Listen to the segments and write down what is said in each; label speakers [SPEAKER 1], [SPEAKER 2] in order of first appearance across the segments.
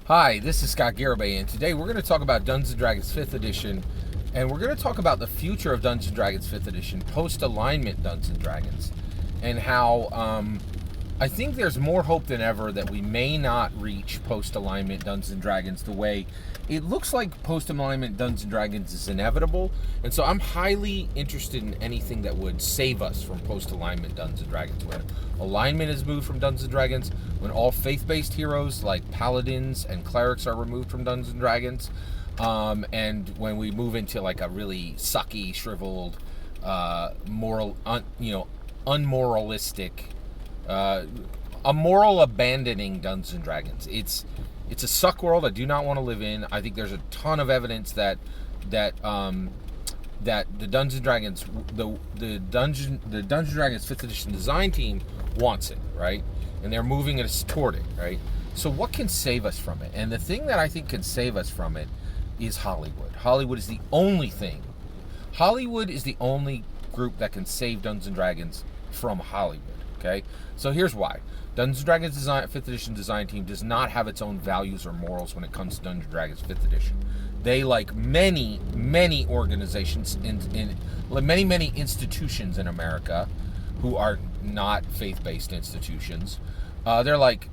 [SPEAKER 1] Hi, this is Scott Garibay, and today we're going to talk about Dungeons & Dragons 5th Edition, and we're going to talk about the future of Dungeons & Dragons 5th Edition, post-alignment Dungeons & Dragons, and how I think there's more hope than ever that we may not reach post-alignment Dungeons & Dragons the way it looks like post-alignment Dungeons & Dragons is inevitable, and so I'm highly interested in anything that would save us from post-alignment Dungeons & Dragons, where alignment is moved from Dungeons & Dragons, when all faith-based heroes like paladins and clerics are removed from Dungeons & Dragons, and when we move into like a really sucky, shriveled, unmoralistic, a moral abandoning Dungeons and Dragons. It's a suck world I do not want to live in. I think there's a ton of evidence that the Dungeons and Dragons, the Dungeons and Dragons 5th Edition design team wants it, right? And they're moving us toward it, right? So what can save us from it? And the thing that I think can save us from it is Hollywood. Hollywood is the only thing. Hollywood is the only group that can save Dungeons and Dragons from Hollywood. Okay, so here's why. Dungeons & Dragons 5th Edition design team does not have its own values or morals when it comes to Dungeons & Dragons 5th Edition. They, like many organizations in many institutions in America who are not faith-based institutions, they're like,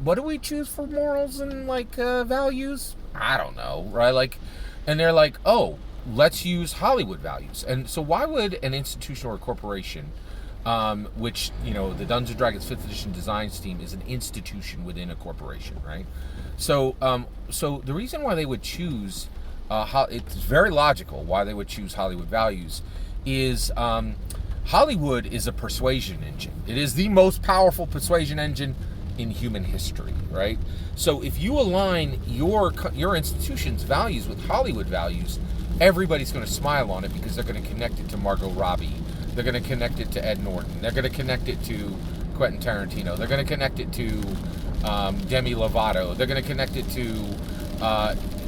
[SPEAKER 1] what do we choose for morals and values? I don't know, right? And they're like, oh, let's use Hollywood values. And so why would an institution or a corporation, which, the Dungeons & Dragons 5th Edition designs team is an institution within a corporation, right? So the reason why they would choose, it's very logical why they would choose Hollywood values, is Hollywood is a persuasion engine. It is the most powerful persuasion engine in human history, right? So if you align your institution's values with Hollywood values, everybody's going to smile on it because they're going to connect it to Margot Robbie. They're going to connect it to Ed Norton. They're going to connect it to Quentin Tarantino. They're going to connect it to Demi Lovato. They're going to connect it to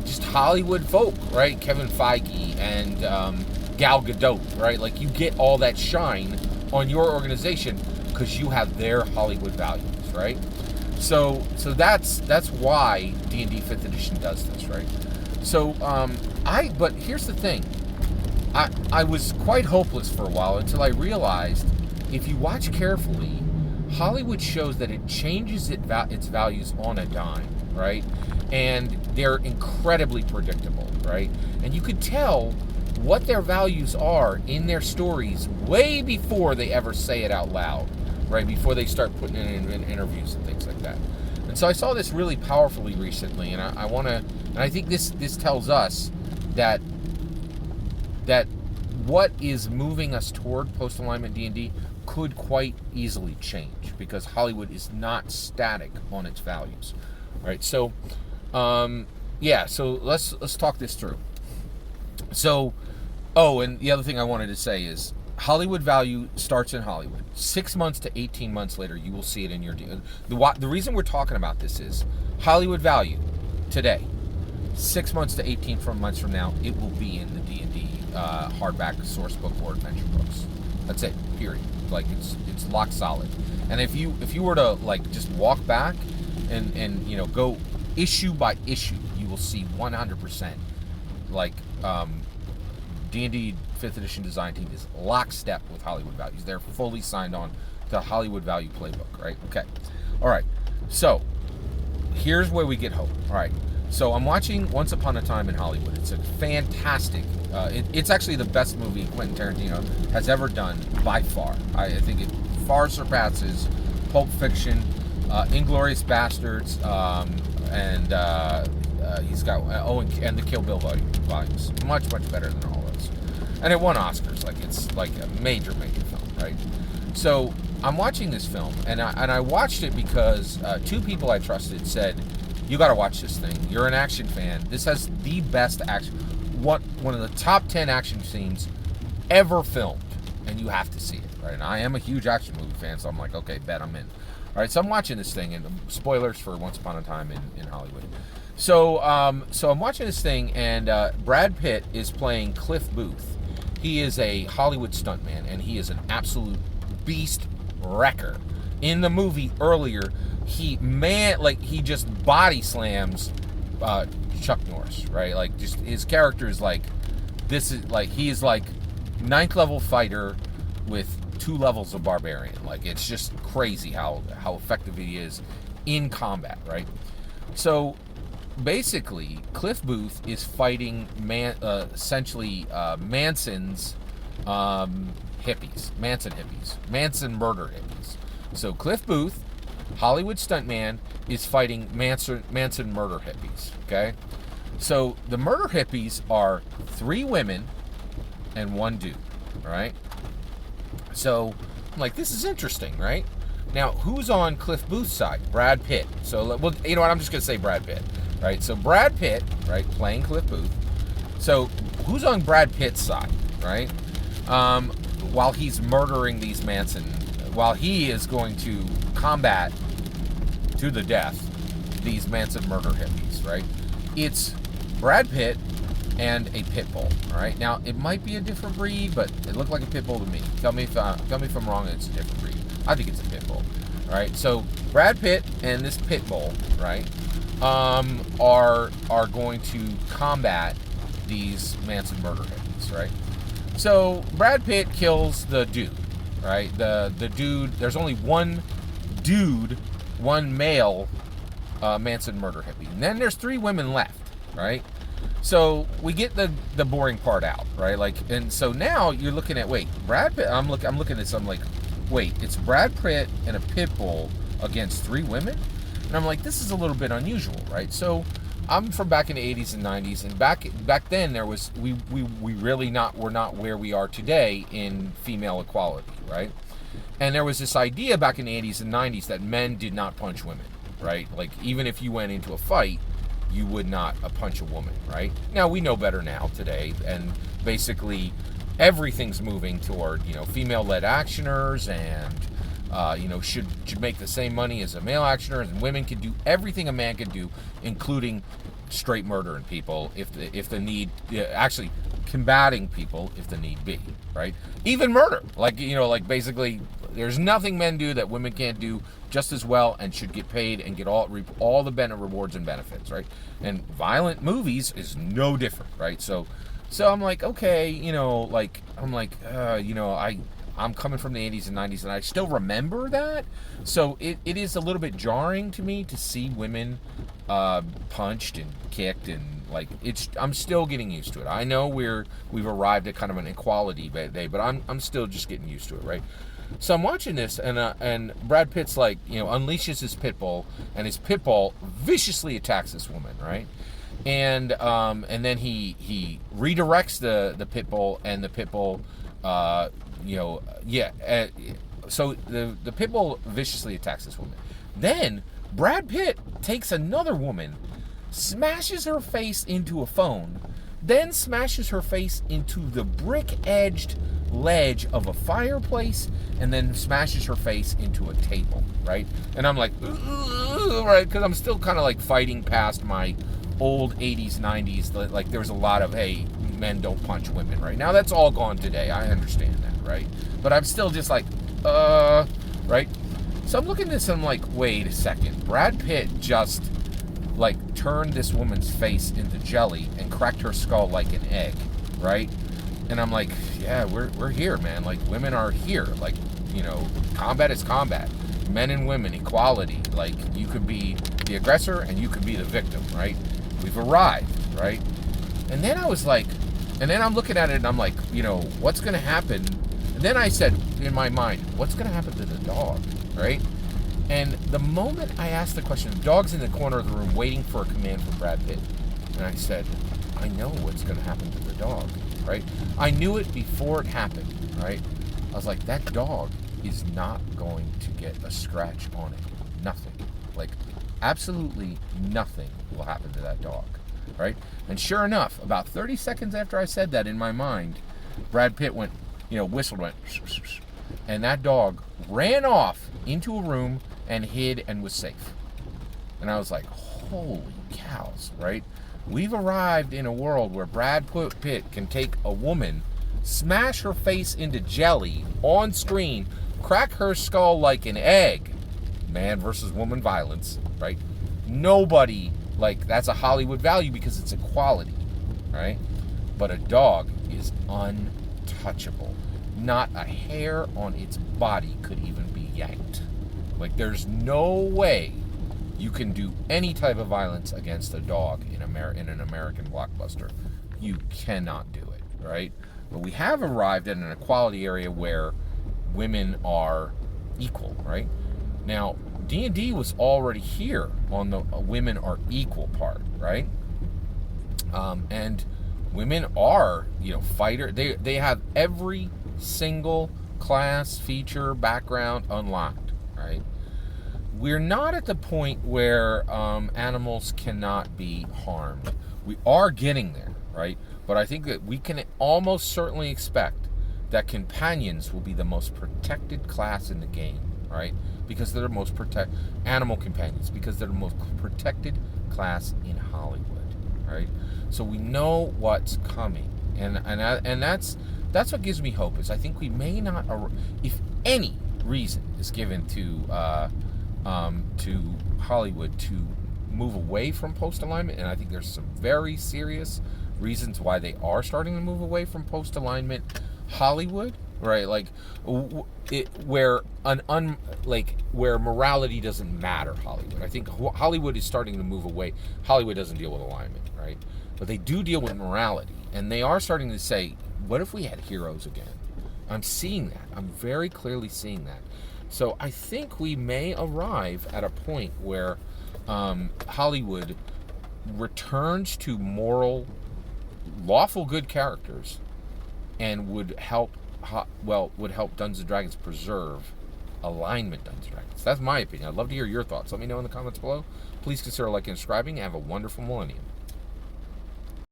[SPEAKER 1] just Hollywood folk, right? Kevin Feige and Gal Gadot, right? Like, you get all that shine on your organization because you have their Hollywood values, right? So that's why D&D 5th Edition does this, right? So but here's the thing. I was quite hopeless for a while until I realized, if you watch carefully, Hollywood shows that it changes its values on a dime, right? And they're incredibly predictable, right? And you could tell what their values are in their stories way before they ever say it out loud, right? Before they start putting it in interviews and things like that. And so I saw this really powerfully recently, and I think this tells us that what is moving us toward post-alignment D&D could quite easily change, because Hollywood is not static on its values, right? So, so let's talk this through. So, and the other thing I wanted to say is, Hollywood value starts in Hollywood. 6 months to 18 months later, you will see it in your deal. The reason we're talking about this is Hollywood value today. 6 months to 18 months from now, it will be in the D&D hardback source book or adventure books. That's it. Period. Like, it's lock solid. And if you were to just walk back and go issue by issue, you will see 100% D&D 5th Edition design team is lockstep with Hollywood values. They're fully signed on to the Hollywood value playbook, right? Okay. All right. So here's where we get hope. All right. So I'm watching Once Upon a Time in Hollywood. It's a fantastic, it's actually the best movie Quentin Tarantino has ever done by far. I think it far surpasses Pulp Fiction, Inglourious Bastards, and he's got, and the Kill Bill volumes. Much better than all those. And it won Oscars. It's like a major film, right? So I'm watching this film, and I watched it because two people I trusted said, you got to watch this thing. You're an action fan. This has the best action. One of the top 10 action scenes ever filmed, and you have to see it, right? And I am a huge action movie fan, so I'm like, okay, bet I'm in. All right, so I'm watching this thing, and spoilers for Once Upon a Time in Hollywood. So I'm watching this thing, and Brad Pitt is playing Cliff Booth. He is a Hollywood stuntman, and he is an absolute beast wrecker. In the movie earlier, he just body slams Chuck Norris, right? Like, just his character is like, this is like, he is like 9th level fighter with 2 levels of barbarian. Like, it's just crazy how effective he is in combat, right? So basically, Cliff Booth is fighting essentially Manson's hippies, Manson murder hippies. So Cliff Booth, Hollywood stuntman, is fighting Manson murder hippies. Okay, so the murder hippies are 3 women and 1 dude. All right. So I'm like, this is interesting, right? Now, who's on Cliff Booth's side? Brad Pitt. So, well, you know what? I'm just going to say Brad Pitt, right? So, Brad Pitt, right, playing Cliff Booth. So, who's on Brad Pitt's side, right? While he's murdering these while he is going to combat to the death these Manson murder hippies, right? It's Brad Pitt and a pit bull, all right? Now, it might be a different breed, but it looked like a pit bull to me. Tell me if I'm wrong and it's a different breed. I think it's a pit bull, all right? So Brad Pitt and this pit bull, right, are going to combat these Manson murder hippies, right? So Brad Pitt kills the dude, right? The dude. There's only one dude, one male Manson murder hippie, and then there's 3 women left, right? So we get the boring part out, right? Like, and so now you're looking at, wait, Brad Pitt. I'm looking at this. I'm like, wait, it's Brad Pitt and a pit bull against 3 women, and I'm like, this is a little bit unusual, right? So I'm from back in the 80s and 90s, and back then there was we really were not where we are today in female equality, right? And there was this idea back in the 80s and 90s that men did not punch women, right? Like, even if you went into a fight, you would not punch a woman, right? Now, we know better now today, and basically everything's moving toward, female-led actioners, and, should make the same money as a male actioner, and women can do everything a man can do, including straight murdering people if the need, actually combating people if the need be, right? Even murder, like basically there's nothing men do that women can't do just as well, and should get paid and reap all the rewards and benefits, right? And violent movies is no different, right? So I'm like, okay, I'm coming from the 80s and 90s, and I still remember that. So it is a little bit jarring to me to see women punched and kicked, and I'm still getting used to it. I know we've arrived at kind of an equality day, but I'm still just getting used to it, right? So I'm watching this, and Brad Pitt's unleashes his pit bull, and his pit bull viciously attacks this woman, right? And then he redirects the pit bull, and the pit bull, so the pit bull viciously attacks this woman. Then Brad Pitt takes another woman, smashes her face into a phone, then smashes her face into the brick-edged ledge of a fireplace, and then smashes her face into a table, right? And I'm like, right, because I'm still kind of fighting past my old 80s, 90s, like there was a lot of, hey, men don't punch women, right? Now that's all gone today. I understand that, right? But I'm still just right? So I'm looking at this and I'm like, wait a second. Brad Pitt just turned this woman's face into jelly and cracked her skull like an egg, right? And I'm like, yeah, we're here, man. Women are here. Combat is combat. Men and women, equality. You could be the aggressor and you could be the victim, right? We've arrived, right? And then I'm looking at it and I'm like, what's going to happen? And then I said in my mind, what's going to happen to the dog, right? And the moment I asked the question, the dog's in the corner of the room waiting for a command from Brad Pitt. And I said, I know what's going to happen to the dog, right? I knew it before it happened, right? I was like, that dog is not going to get a scratch on it. Nothing. Absolutely nothing will happen to that dog, right? And sure enough, about 30 seconds after I said that in my mind, Brad Pitt went, whistled, went, and that dog ran off into a room and hid and was safe. And I was like, holy cows, right? We've arrived in a world where Brad Pitt can take a woman, smash her face into jelly on screen crack her skull like an egg, man versus woman violence, right? Nobody, like, that's a Hollywood value because it's equality, right? But a dog is untouchable. Not a hair on its body could even be yanked. Like, there's no way you can do any type of violence against a dog in an American blockbuster. You cannot do it, right? But we have arrived at an equality area where women are equal, right? Now, D&D was already here on the women are equal part, right? And women are, fighter. They have every single class, feature, background unlocked, right? We're not at the point where animals cannot be harmed. We are getting there, right? But I think that we can almost certainly expect that companions will be the most protected class in the game, right? Because they're the most animal companions, because they're the most protected class in Hollywood, right? So we know what's coming, and that's what gives me hope. Is I think we may not, if any reason is given to Hollywood to move away from post-alignment, and I think there's some very serious reasons why they are starting to move away from post-alignment. Hollywood, right? Like where morality doesn't matter. Hollywood. I think Hollywood is starting to move away. Hollywood doesn't deal with alignment, right? But they do deal with morality, and they are starting to say, "What if we had heroes again?" I'm seeing that. I'm very clearly seeing that. So I think we may arrive at a point where Hollywood returns to moral, lawful good characters, and would help Dungeons & Dragons preserve alignment Dungeons & Dragons. That's my opinion. I'd love to hear your thoughts. Let me know in the comments below. Please consider liking and subscribing, and have a wonderful millennium.